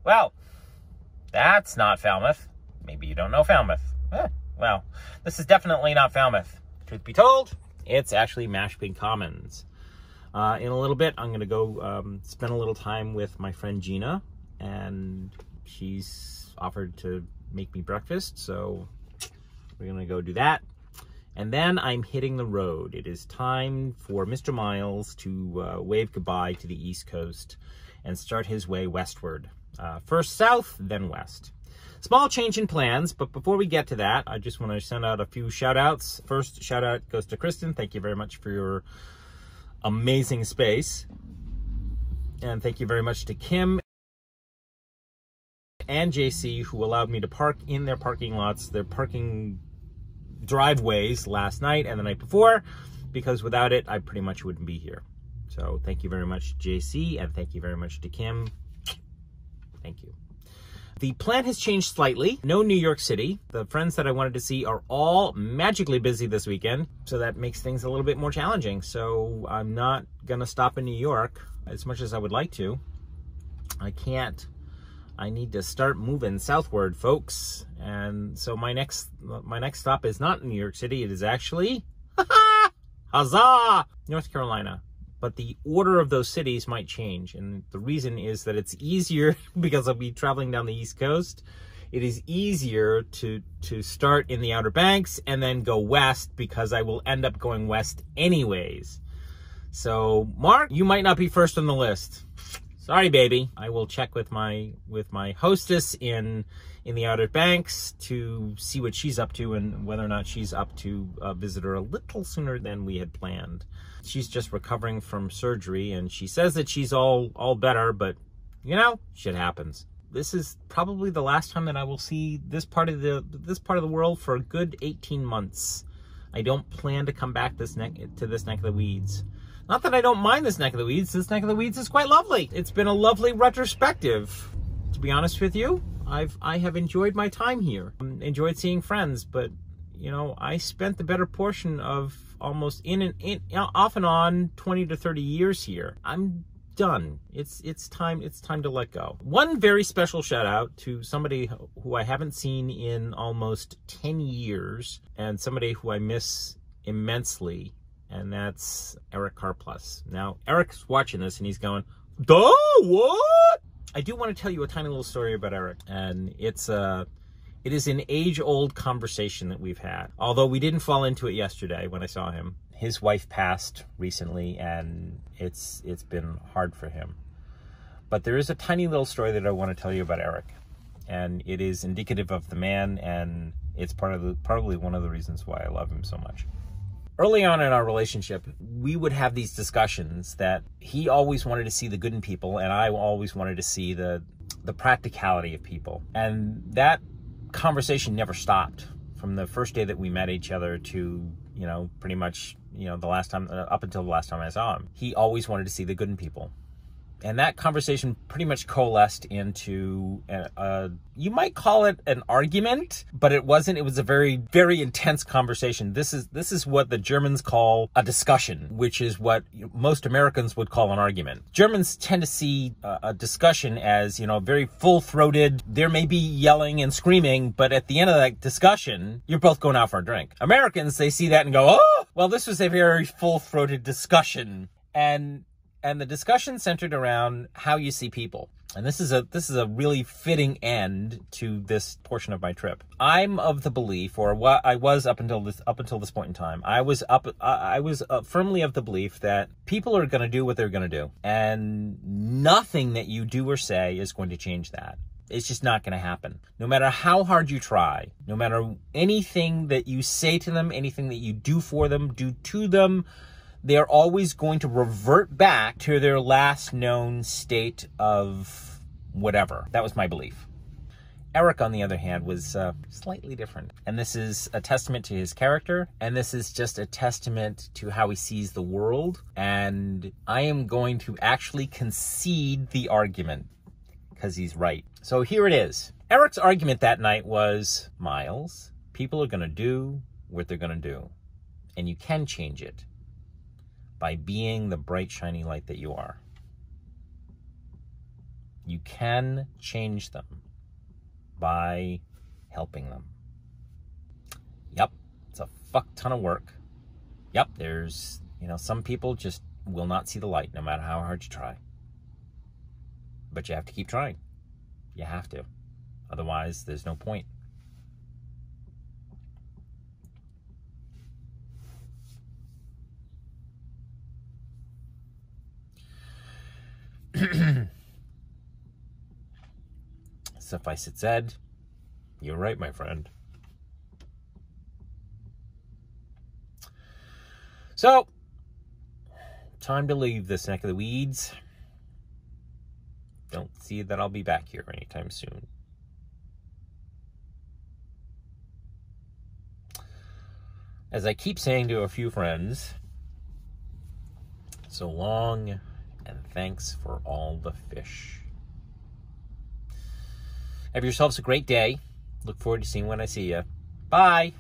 Well, that's not Falmouth. Maybe you don't know Falmouth. Well, this is definitely not Falmouth. Truth be told, it's actually Mashpee Commons. In a little bit, I'm going to go spend a little time with my friend Gina, and she's offered to make me breakfast, so we're going to go do that. And then I'm hitting the road. It is time for Mr. Miles to wave goodbye to the East Coast and start his way westward. First south, then west. Small change in plans, but before we get to that, I just want to send out a few shout-outs. First shout-out goes to Kristen. Thank you very much for your amazing space. And thank you very much to Kim and JC, who allowed me to park in their parking lots, their parking driveways last night and the night before, because without it, I pretty much wouldn't be here. So thank you very much, JC, and thank you very much to Kim. Thank you. The plan has changed slightly. No New York City. The friends that I wanted to see are all magically busy this weekend, so that makes things a little bit more challenging. So I'm not gonna stop in New York as much as I would like to. I can't. I need to start moving southward, folks. And so my next stop is not in New York City. It is actually, huzzah, North Carolina. But the order of those cities might change. And the reason is that it's easier, because I'll be traveling down the East Coast. It is easier to start in the Outer Banks and then go west, because I will end up going west anyways. So, Mark, you might not be first on the list. Sorry, baby. I will check with my hostess in the Outer Banks to see what she's up to and whether or not she's up to visit her a little sooner than we had planned. She's just recovering from surgery, and she says that she's all better, but you know, shit happens. This is probably the last time that I will see this part of the world for a good 18 months. I don't plan to come back to this neck of the weeds. Not that I don't mind this neck of the weeds. This neck of the weeds is quite lovely. It's been a lovely retrospective. To be honest with you, I have enjoyed my time here. Enjoyed seeing friends, but you know, I spent the better portion of almost off and on 20 to 30 years here. I'm done. It's time to let go. One very special shout out to somebody who I haven't seen in almost 10 years, and somebody who I miss immensely, and that's Eric Carplus. Now, Eric's watching this and he's going, duh, what? I do want to tell you a tiny little story about Eric, and it is an age-old conversation that we've had. Although we didn't fall into it yesterday when I saw him. His wife passed recently, and it's been hard for him. But there is a tiny little story that I want to tell you about Eric, and it is indicative of the man, and it's probably one of the reasons why I love him so much. Early on in our relationship, we would have these discussions that he always wanted to see the good in people, and I always wanted to see the practicality of people. And that conversation never stopped from the first day that we met each other to, you know, pretty much, you know, the last time, up until the last time I saw him. He always wanted to see the good in people. And that conversation pretty much coalesced into, you might call it an argument, but it wasn't. It was a very, very intense conversation. This is what the Germans call a discussion, which is what most Americans would call an argument. Germans tend to see a discussion as, you know, very full-throated. There may be yelling and screaming, but at the end of that discussion, you're both going out for a drink. Americans, they see that and go, oh, well, this was a very full-throated discussion. And the discussion centered around how you see people. And this is a really fitting end to this portion of my trip. I'm of the belief, or what I was up until this point in time, I was firmly of the belief that people are going to do what they're going to do, and nothing that you do or say is going to change that. It's just not going to happen. No matter how hard you try, no matter anything that you say to them, anything that you do for them, do to them, they're always going to revert back to their last known state of whatever. That was my belief. Eric, on the other hand, was slightly different. And this is a testament to his character. And this is just a testament to how he sees the world. And I am going to actually concede the argument, because he's right. So here it is. Eric's argument that night was, Miles, people are going to do what they're going to do. And you can change it by being the bright, shiny light that you are. You can change them by helping them. Yep, it's a fuck ton of work. Yep, there's, some people just will not see the light no matter how hard you try. But you have to keep trying. You have to. Otherwise, there's no point. Suffice it said, you're right, my friend. So, time to leave this neck of the weeds. Don't see that I'll be back here anytime soon. As I keep saying to a few friends, so long and thanks for all the fish. Have yourselves a great day. Look forward to seeing when I see you. Bye.